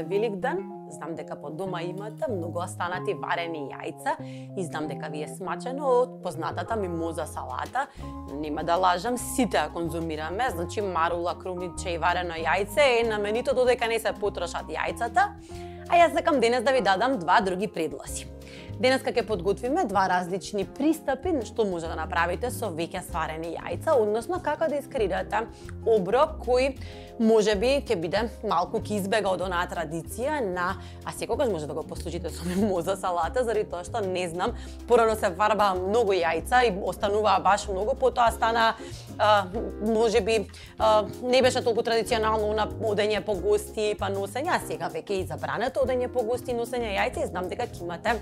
Великден. Знам дека по дома имате многу останати варени јајца и знам дека ви е смачено од познатата мимоза салата. Нема да лажам, сите ја конзумираме, значи марула, крумиче и варено јајце е наменито додека не се потрошат јајцата. А јас сакам денес да ви дадам два други предлози. Денеска ќе подготвиме два различни пристапи што може да направите со веќе сварени јајца, односно како да искреирате оброк кој можеби ќе биде малку ќе избега од онаа традиција на, а секогаш може да го послужите со мимоза салата, заради тоа што не знам, порано се варбаа многу јајца и остануваа баш многу, потоа стана можеби не беше толку традиционално на одење по гости па носење, а сега веќе и забрането одење по гости и носење јајца и знам дека ќе имате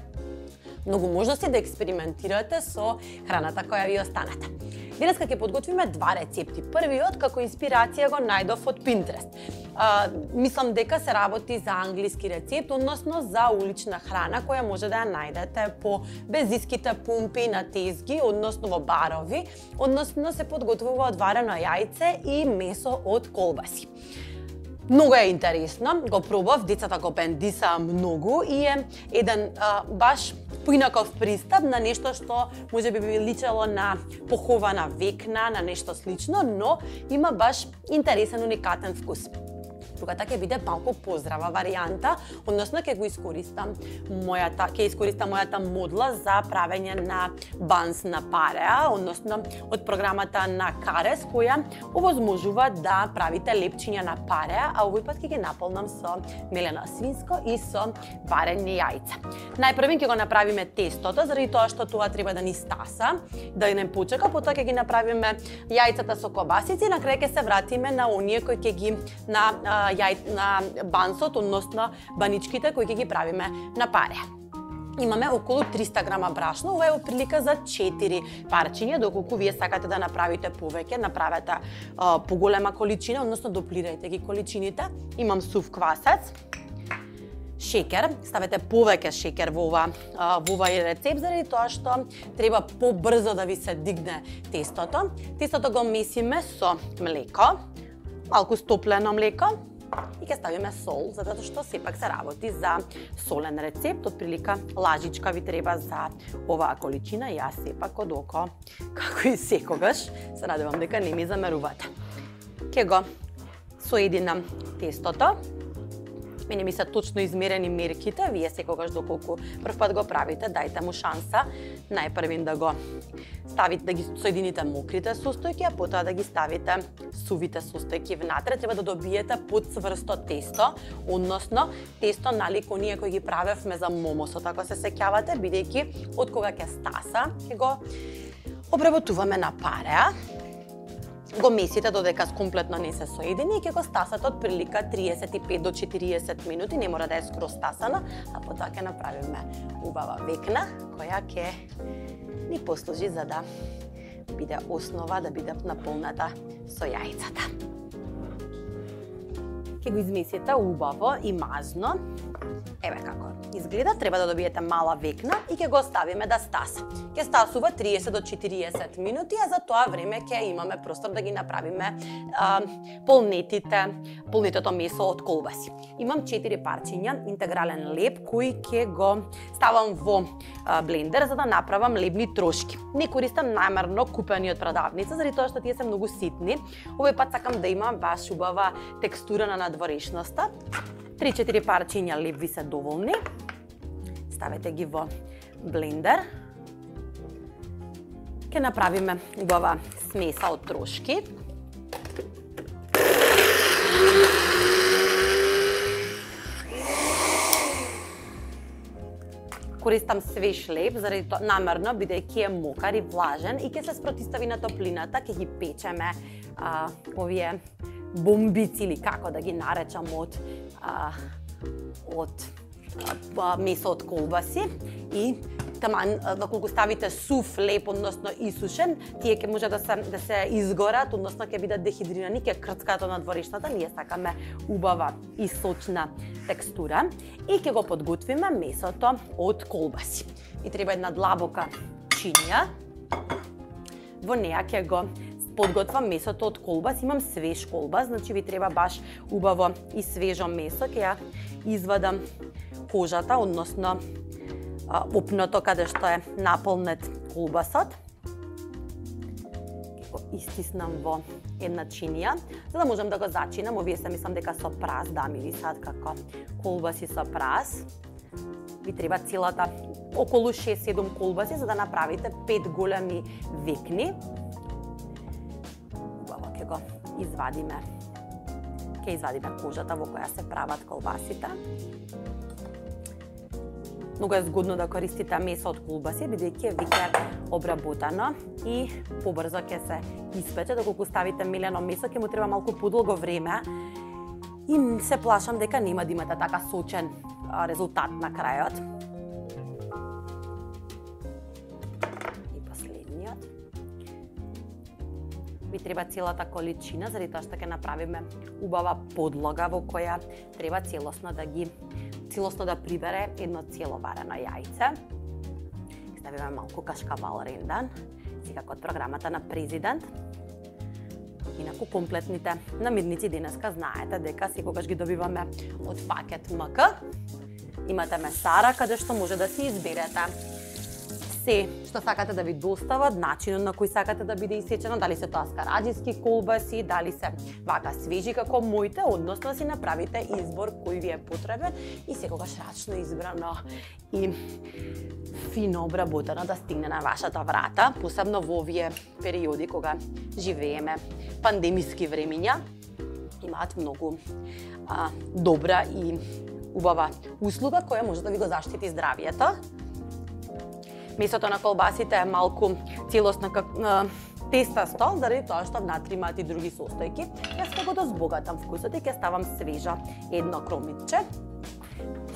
многу можности да експериментирате со храната која ви останата. Денеска ќе подготвиме два рецепти. Првиот како инспирација го најдов од Pinterest. Мислам дека се работи за англиски рецепт, односно за улична храна која може да ја најдете по безиските пумпи на тезги, односно во барови, односно се подготвува од варено јајце и месо од колбаси. Многу е интересно, го пробав, децата го бендисаа многу и е еден баш поинаков пристап на нешто што може би личело на похована векна, на нешто слично, но има баш интересен, уникатен вкус. Другата ќе биде малку поздрава варијанта, односно ќе искористам мојата модла за правење на банс на пареа, односно од програмата на Карес, која овозможува да правите лепчиња на пареа, а овој пат ќе ги наполнам со мелено свинско и со варени јајца. Најпрво ќе го направиме тестото, заради тоа што тоа треба да ни стаса, да не почека, потоа ќе ги направиме јајцата со кобасици и на крај ќе се вратиме на оние кои ќе ги на бансот, односно баничките кои ќе ги правиме на паре. Имаме околу 300 грама брашно, ова е прилика за 4 парчиња, доколку вие сакате да направите повеќе, направете поголема количина, односно дуплирајте ги количините. Имам сув квасец, шекер, ставете повеќе шекер во овој рецепт, заради тоа што треба побрзо да ви се дигне тестото. Тестото го месиме со млеко, малку стоплено млеко, и ќе ставиме сол, затоа што сепак се работи за солен рецепт, отприлика лажичка ви треба за оваа количина, јас сепак од око, како и секогаш, се надевам дека не ми замерувате. Ќе го соединам тестото. Мене ми се точно измерени мерките, вие секогаш доколку прв пат го правите, дајте му шанса најпрвин да го ставите, да ги соедините мокрите состојки, а потоа да ги ставите сувите состојки внатре. Треба да добиете подцврсто тесто, односно тесто налик оние кои ги правевме за момосот, ако се сеќавате, бидејќи од кога ќе стаса, ќе го обработуваме на пареа. Го месите додека комплетно не се соедини и ќе го стасате од прилика 35 до 40 минути, не мора да е скроз стасано, а потоа ќе направиме убава векна која ќе ни послужи за да биде основа, да биде наполната со јајцата. Ќе го измесите убаво и мазно. Еве како изгледа, треба да добиете мала векна и ќе го оставиме да стаса. Ќе стасува 30 до 40 минути, а за тоа време ќе имаме простор да ги направиме полнетото месо од колбаси. Имам 4 парчиња интегрален леб кој ќе го ставам во блендер за да направам лебни трошки. Не користам намерно купени од продавница, заради тоа што тие се многу ситни. Овој пат сакам да имам баш убава текстура на надворешноста. 3-4 парчиња леб ви се доволни. Ставете ги во блендер. Ќе направиме убава смеса од трошки. Користам свеж леб, заради тоа намерно, бидејќи е мокар и влажен и ќе се спротистави на топлината, ќе ги печеме овие бомбици или како да ги наречам од месо од колбаси и таман доколку ставите сув леб, односно исушен, тие ќе може да се изгорат, односно ќе бидат дехидрирани, ќе крцкаат од надворешната, ние сакаме убава и сочна текстура и ќе го подготвиме месото од колбаси. И треба една длабока чинија. Во неа ќе го подготвам месото од колбас. Имам свеж колбас, значи ви треба баш убаво и свежо месо. Ќе ја извадам кожата, односно опното каде што е наполнет колбасот. Го истиснам во една чинија, за да можам да го зачинам. Овие се мислам дека со прас, да, мирисаат како колбаси со прас. Ви треба целата околу 6-7 колбаси за да направите 5 големи векни. Убаво ќе го извадиме. Ќе извадиме кожата во која се прават колбасите. Многу е згодно да користите месо од колбаси, бидејќи е веќе обработано и побрзо ќе се испече, доколку ставите мелено месо ќе му треба малку подолго време и се плашам дека нема да имате така сочен резултат на крајот. И последниот. Ви треба целата количина, заради тоа што ќе направиме убава подлога во која треба целосно да прибере едно цело варено јајце. Ставиме малку кашкавал рендан, секако од програмата на президент. Инаку комплетните намирници денеска знаете дека секогаш ги добиваме од пакет МК. Имате месара каде што може да си изберете се што сакате да ви достават, начинот на кој сакате да биде исечено, дали се тоа скараџиски колбаси, дали се вака свежи како моите, односно да си направите избор кој ви е потребен и секогаш рачно избрано и фино обработено да стигне на вашата врата, посебно во овие периоди кога живееме пандемиски времиња. Имаат многу добра и убава услуга која може да ви го заштити здравието. Месото на колбасите е малку целосно тестасто, заради тоа што внатре имаат и други состојки. Јас ќе го дозбогатам вкусот и ќе ставам свежо едно кромитче.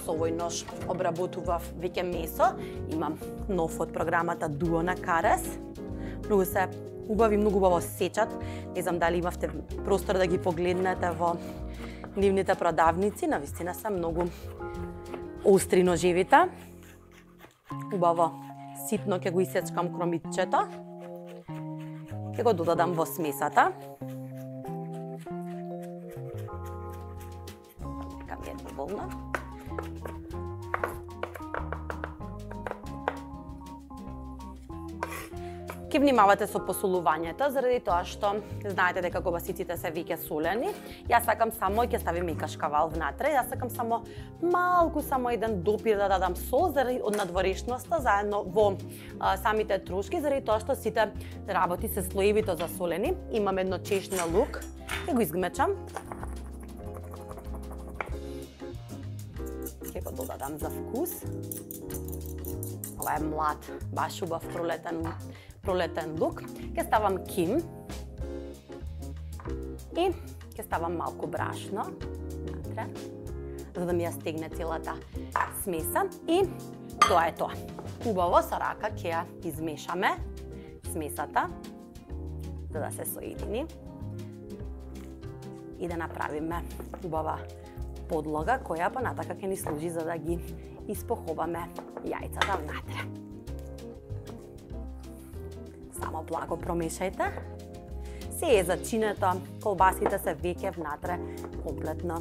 Со овој нож обработував веќе месо. Имам нов од програмата Duo на Карес. Многу се убави, многу убаво сечат. Не знам дали имавте простор да ги погледнете во нивните продавници. Навистина се многу остри ножевите. Убаво ситно ќе го исечкам кромитчето. Ќе го додадам во смесата. Така ми е доволно. Ке внимавате со посолувањето, заради тоа што знаете дека колбасиците се веќе солени. Јас сакам само, ќе ставим и кашкавал внатре, јас сакам само малку, само еден допир да дадам сол заради од надворешноста заедно во самите трошки, заради тоа што сите работи се слоевито засолени. Имам едно чешно лук, ќе го изгмечам. Ќе го додадам за вкус. Ова е млад, баш убав пролетен лук. Ќе ставам ким и ќе ставам малку брашно внатре, за да ми ја стегне целата смеса и тоа е тоа. Убаво со рака ќе ја измешаме смесата за да се соедини и да направиме убава подлога која понатака ќе ни служи за да ги испоховаме јајцата внатре. Само благо промешајте. Се е зачинето, колбасите се веќе внатре комплетно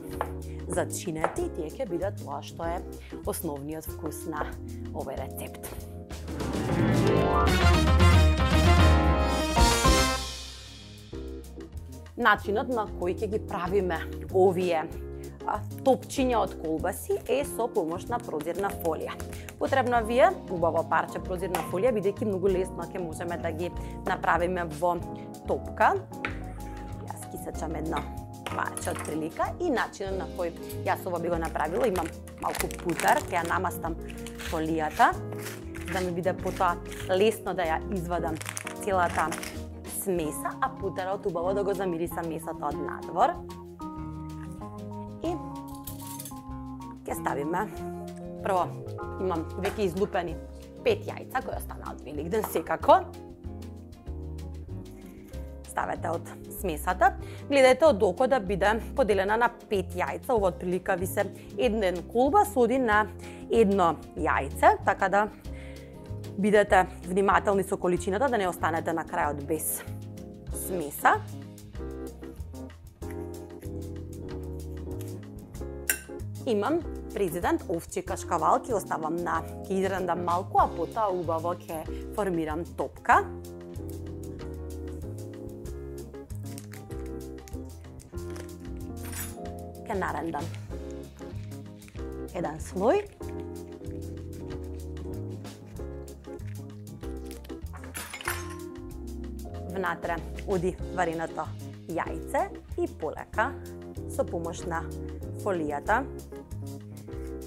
зачинети и тие ќе бидат тоа што е основниот вкус на овој рецепт. Начинот на кој ќе ги правиме овие топчиња од колбаси е со помош на прозирна фолија. Потребно ви е убаво парче прозирна фолија, бидејќи многу лесно ќе можеме да ги направиме во топка. Јас ги сечам едно парче од прилика и начинот на кој јас ова би го направила, имам малку путар, ќе ја намастам фолијата, да ми биде потоа лесно да ја извадам целата смеса, а путарот убаво да го замириса месото од надвор. И ќе ставиме, прво имам веќе излупени 5 јајца кои останаа од Великден секако. Ставете од смесата. Гледајте од око да биде поделена на 5 јајца. Ова отприлика ви се еден колбас оди на едно јајце, така да бидете внимателни со количината да не останете на крајот без смеса. Имам президент овчи кашкавал ќе оставам на ќе изрендам малку, а потоа убаво ќе формирам топка. Ќе нарендам еден слој. Внатре оди вареното јајце и полека со помош на фолијата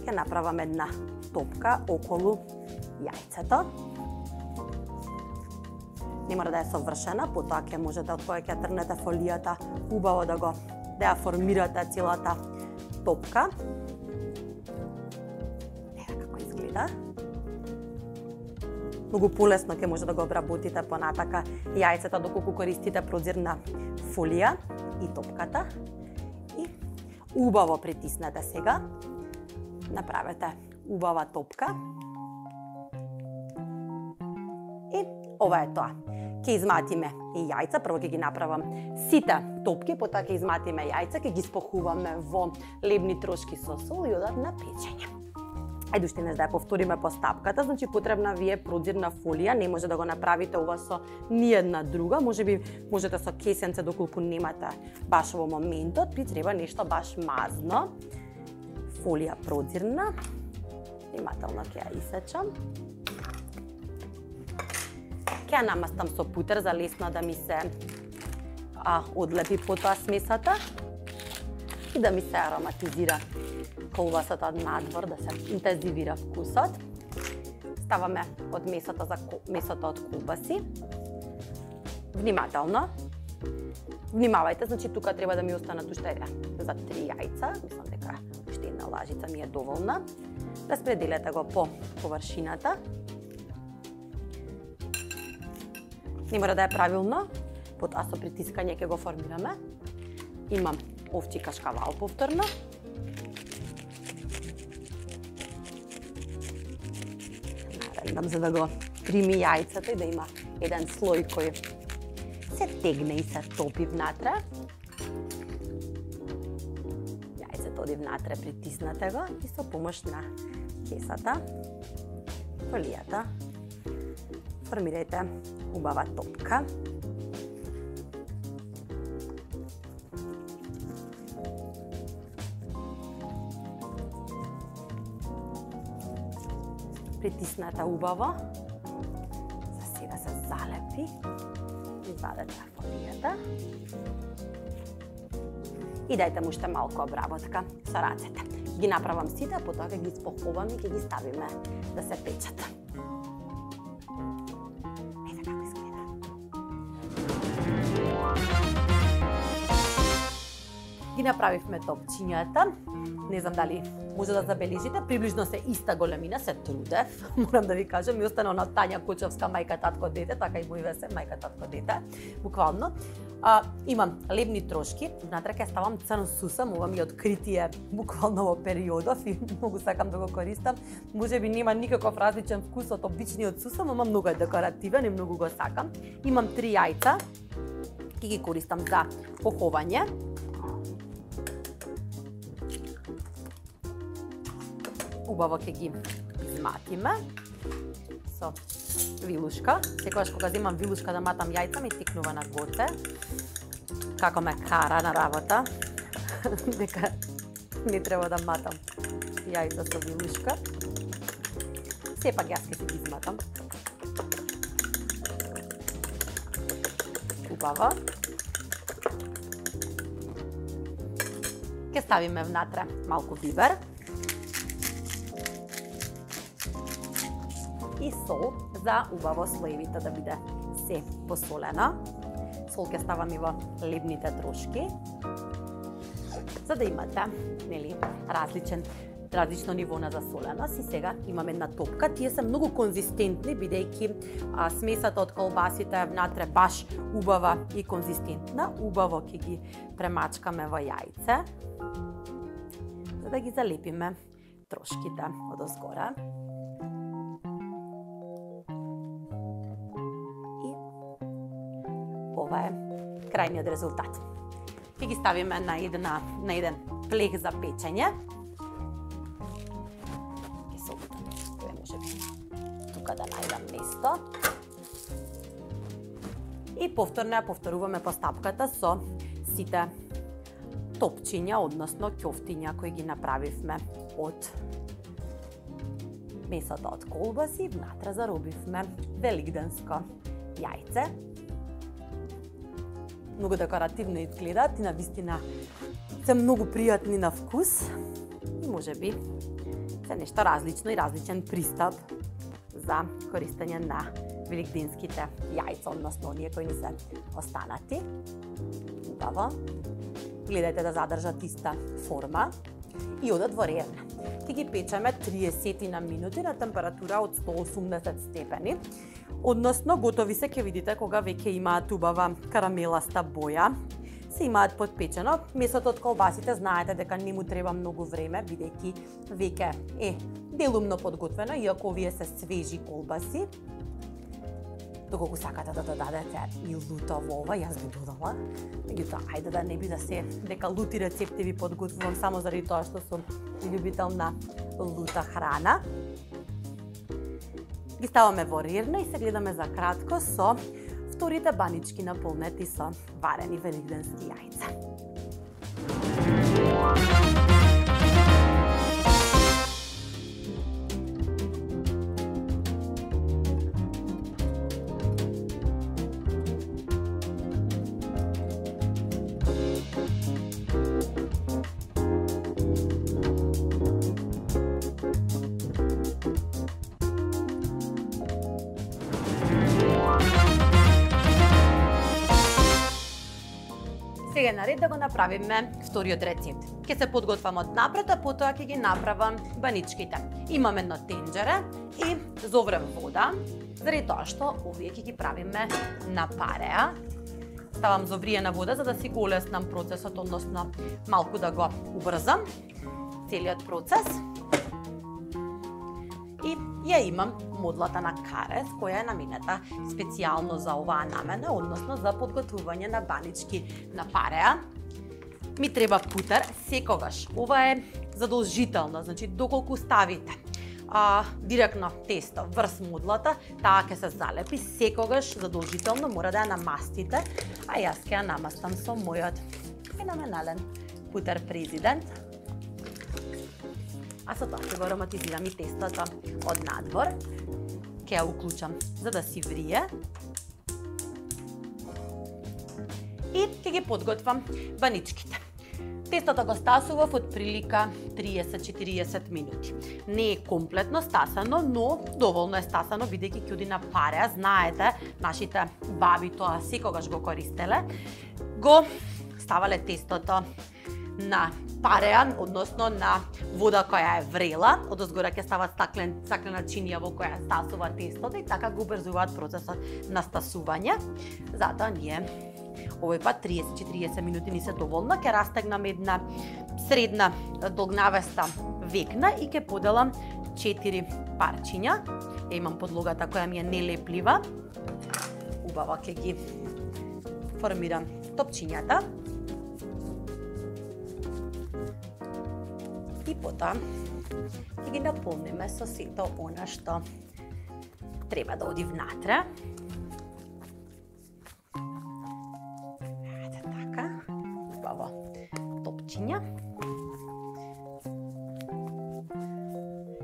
ќе направам една топка околу јајцето. Не мора да е совршена, потоа ќе можете од која ќе трнете фолијата убаво да ја формирате целата топка. Ева како изгледа. Многу полесно ќе може да го обработите понатака јајцето доколку користите прозирна фолија и топката. И убаво притиснете сега. Направете убава топка. И ова е тоа. Ќе изматиме и јајца, прво ќе ги направам сите топки, потоа ќе изматиме јајца, ќе ги спохуваме во лебни трошки со сол и одат на печење. Ајде уште не да ја повториме постапката, значи потребна ви е прозирна фолија, не може да го направите ова со ниедна друга, можеби можете со кесенце доколку немате баш во моментот, ви треба нешто баш мазно. Фолија прозирна, внимателно ќе ја исечам. Ќе ја намастам со путер за лесно да ми се одлепи потоа смесата и да ми се ароматизира колбасата од надвор, да се интензивира вкусот. Ставаме од месото од колбаси. Внимателно. Внимавајте, значи тука треба да ми останат уште за 3 јајца, мислам дека уште една лажица ми е доволна. Распределете го по површината. Не мора да е правилно, потоа со притискање ќе го формираме. Имам овчи кашкавал повторно. Нарендам за да го прими јајцето и да има еден слој кој се тегне и се топи внатре. Јајцето оди внатре, притиснете го и со помош на кесата, фолијата, формирајте убава топка. Притиснете убаво. За сега се залепи. Извадете фолијата. И дајте му уште малку обработка со рацете. Ги направам сите, потоа ќе ги спохувам и ќе ги ставиме да се печат. Ете како изгледа. Ги направивме топчињата. Не знам дали може да забележите, приближно се иста големина, се трудев, морам да ви кажам, ми остана на Тања Кочовска, мајка, татко, дете, така и моје се, мајка, татко, дете, буквално. Имам лебни трошки, внатре ќе ставам црн сусам, ова ми е откритие буквално во периодов и многу сакам да го користам. Можеби нема никаков различен вкус од обичниот сусам, ама многу е декоративен и многу го сакам. Имам 3 јајца, ќе ги користам за поховање. Убаво ќе ги изматиме со вилушка. Секогаш кога земам вилушка да матам јајца ми тикнува на гоце. Како ме кара на работа. Дека не треба да матам јајца со вилушка. Сепак јас ќе ги изматам. Убаво. Ќе ставиме внатре малку бибер. И сол за убаво слоевите да биде се посолена. Сол ќе ставам и во лебните трошки. За да имате, нели, различно ниво на засоленост. И сега имам една топка. Тие се многу конзистентни, бидејќи смесата од колбасите внатре баш убава и конзистентна. Убаво ќе ги премачкаме во јајце, за да ги залепиме трошките од озгора. Ова е крајниот резултат. Ќе ги ставиме на еден плех за печење. тука да најдам место. И повторно ја повторуваме постапката со сите топчиња, односно ќофтиња кои ги направивме од месото од колбаси. Внатре заробивме великденско јајце. Многу декоративно изгледаат и навистина се многу пријатни на вкус и можеби се нешто различно и различен пристап за користење на великденските јајца, односно оние кои ни се останати. Убаво. Гледајте да задржат иста форма и одат во рерне. Ќе ги печеме 30 на минути на температура од 180 степени. Односно, готови се, ќе видите кога веќе имаат убава карамеласта боја. Се имаат подпечено. Месото од колбасите знаете дека не му треба многу време, бидејќи веќе е делумно подготвено, иако овие се свежи колбаси. Доколку сакате да додадете и луто во ова, јас би додала. Меѓутоа, ајде да не би да се дека лути рецепти ви подготвувам само заради тоа што сум љубител на лута храна. Ги ставаме во рерна и се гледаме за кратко со вторите банички наполнети со варени великденски јајца. Сега е наред да го направиме вториот рецепт. Ќе се подготвам од напред, а потоа ќе ги направам баничките. Имам едно тенџере и зоврем вода, заради тоа што овие ќе ги правиме на пареа. Ставам зовриена вода за да си го олеснам процесот, односно малку да го убрзам целиот процес. И ја имам модлата на карес, која е наменета специјално за оваа намена, односно за подготвување на банички на пареа. Ми треба путер секогаш. Ова е задолжително, значи доколку ставите директно тесто врз модлата, таа ќе се залепи, секогаш задолжително мора да ја намастите, а јас ќе ја намастам со мојот феноменален путер президент. А со тоа ќе го ароматизирам и тестото од надвор. Ќе ја уклучам за да си врие. И ќе ги подготвам баничките. Тестото го стасував од прилика 30-40 минути. Не е комплетно стасано, но доволно е стасано, бидејќи ќе оди на пареа. Знаете, нашите баби тоа секогаш го користеле. Го ставале тестото на пареа, односно на вода која е врела, одозгора ќе стават стаклена чинија во која стасува тестото и така го убрзуваат процесот на стасување. Затоа ние овој пат 30-40 минути ни се доволно, ќе растегнам една средна долгнавеста векна и ќе поделам 4 парчиња. Ја имам подлогата која ми е нелеплива. Убаво ќе ги формирам топчињата. И потоа ќе ги наполниме со сето она што треба да оди внатре. Ете така, убаво топчиња.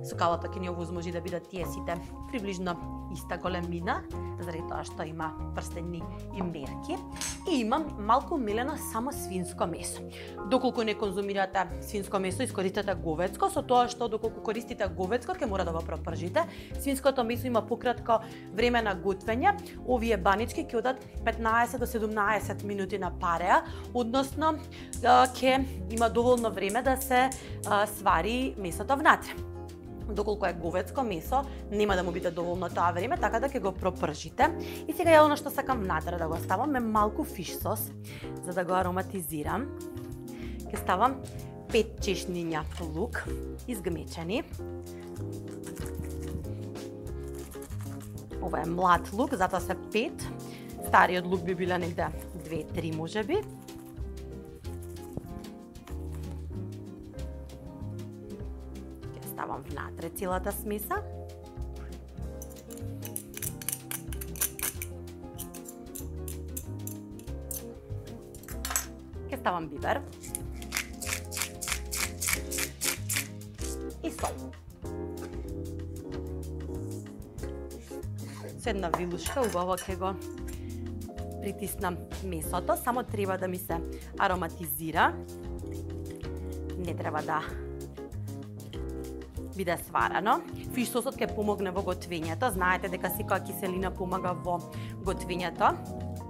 Сукалото ќе ни овозможи да бидат тие сите приближно иста големина, заради тоа што има прстени и мерки. И имам малку мелено само свинско месо. Доколку не конзумирате свинско месо, искористете говецко, со тоа што доколку користите говецко, ќе мора да го пропржите. Свинското месо има пократко време на готвење. Овие банички ќе одат 15 до 17 минути на пареа, односно ќе има доволно време да се свари месото внатре. Доколку е говецко месо, нема да му биде доволно тоа време, така да ќе го пропржите. И сега ја оно што сакам внатре да го ставам е малку фиш сос, за да го ароматизирам. Ќе ставам 5 чешниња лук, изгмечени. Ова е млад лук, затоа се 5. Стариот лук би биле негде 2-3 можеби. Ставам внатре целата смеса. Ќе ставам бибер. И сол. Со една вилушка убаво ќе го притиснам месото, само треба да ми се ароматизира. Не треба да биде сварено. Фиш сосот ќе помогне во готвењето. Знаете дека секоја киселина помага во готвењето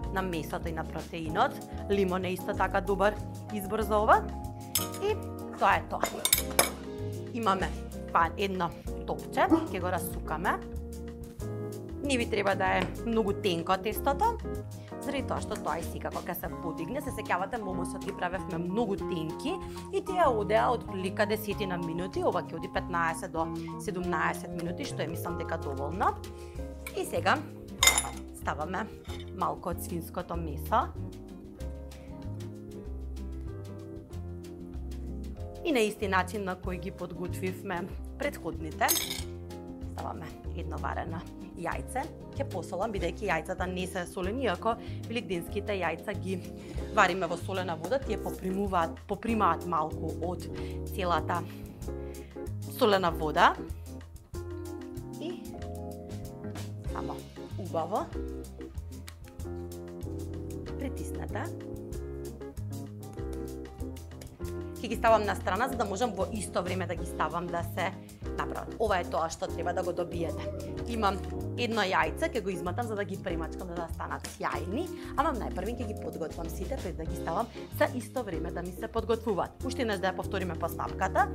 на месото и на протеинот. Лимон е исто така добар избор за ова. И тоа е тоа. Имаме едно топче, ќе го расукаме. Не ви треба да е многу тенко тестото, заради тоа што тоа и секако ќе се подигне. Се сеќавате, момосот ги правевме многу тенки и тие одеа од прилика 10 на минути, ова ќе оди 15 до 17 минути, што е мислам дека доволно. И сега ставаме малку од свинското месо. И на исти начин на кој ги подготвивме претходните. Ставаме едно варено јајце. Ќе посолам, бидејќи јајцата не се солени, иако великденските јајца ги вариме во солена вода, тие попримаат малку од целата солена вода. И само убаво притиснете. Ќе ги ставам на страна, за да можам во исто време да ги ставам да се направат. Ова е тоа што треба да го добиете. Имам едно јајце, ќе го изматам за да ги премачкам да станат сјајни, ама најпрви ќе ги подготвам сите пред да ги ставам за исто време да ми се подготвуваат. Уште еднаш да ја повториме постапката.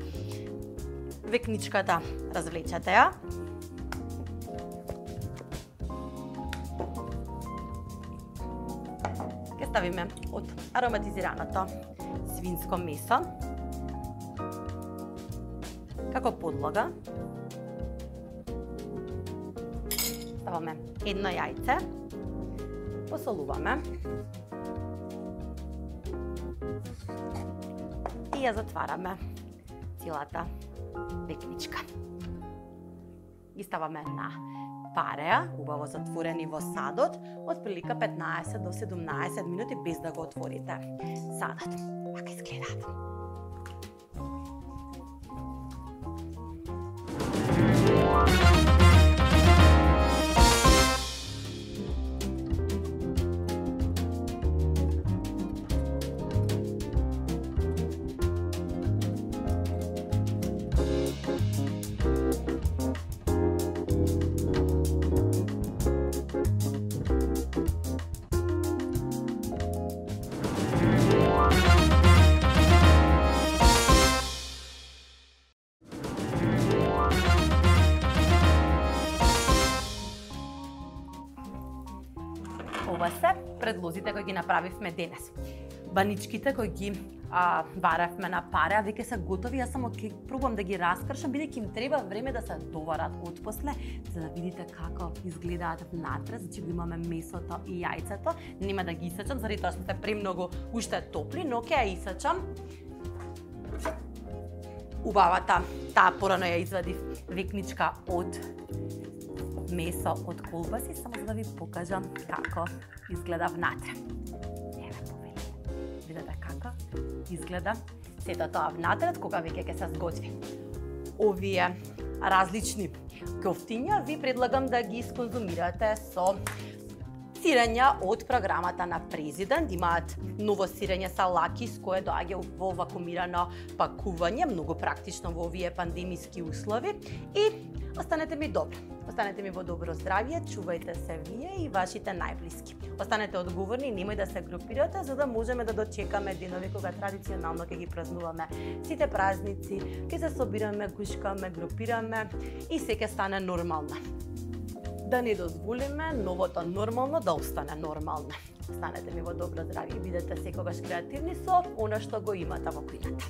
Векничката развлечете ја. Ќе ставиме од ароматизираното свинско месо како подлога. Ставаме едно јајце, посолуваме и ја затвараме целата векничка. Ги ставаме на пареа, убаво затворени во садот, од прилика 15 до 17 минути без да го отворите садот. Вака изгледаат. Ова се предлозите кои ги направивме денес. Баничките кои ги варавме на паре, веќе се готови. Јас само ќе пробам да ги раскршам, бидејќи им треба време да се доварат отпосле, за да видите како изгледаат внатре. Значи го имаме месото и јајцето. Нема да ги исечам, заради тоа што се премногу уште топли, но ќе ја исечам. Убавата, таа порано ја извадив векничка од месо од колбаси, само за да ви покажам како изгледа внатре. Видете како изгледа сето тоа внатре, кога веќе ќе се сготви. Овие различни кофтиња ви предлагам да ги исконзумирате со сирења од програмата на Президент. Имаат ново сирење са лакис, кое доаѓа во вакуумирано пакување, многу практично во овие пандемиски услови. И останете ми добро. Останете ми во добро здравје, чувајте се вие и вашите најблиски. Останете одговорни, немој да се групирате, за да можеме да дочекаме денови кога традиционално ќе ги празнуваме сите празници, ќе се собираме, гушкаме, групираме и се ќе стане нормално. Да не дозволиме новото нормално да остане нормално. Останете ми во добро здравје и бидете секогаш креативни со она што го имате во кујната.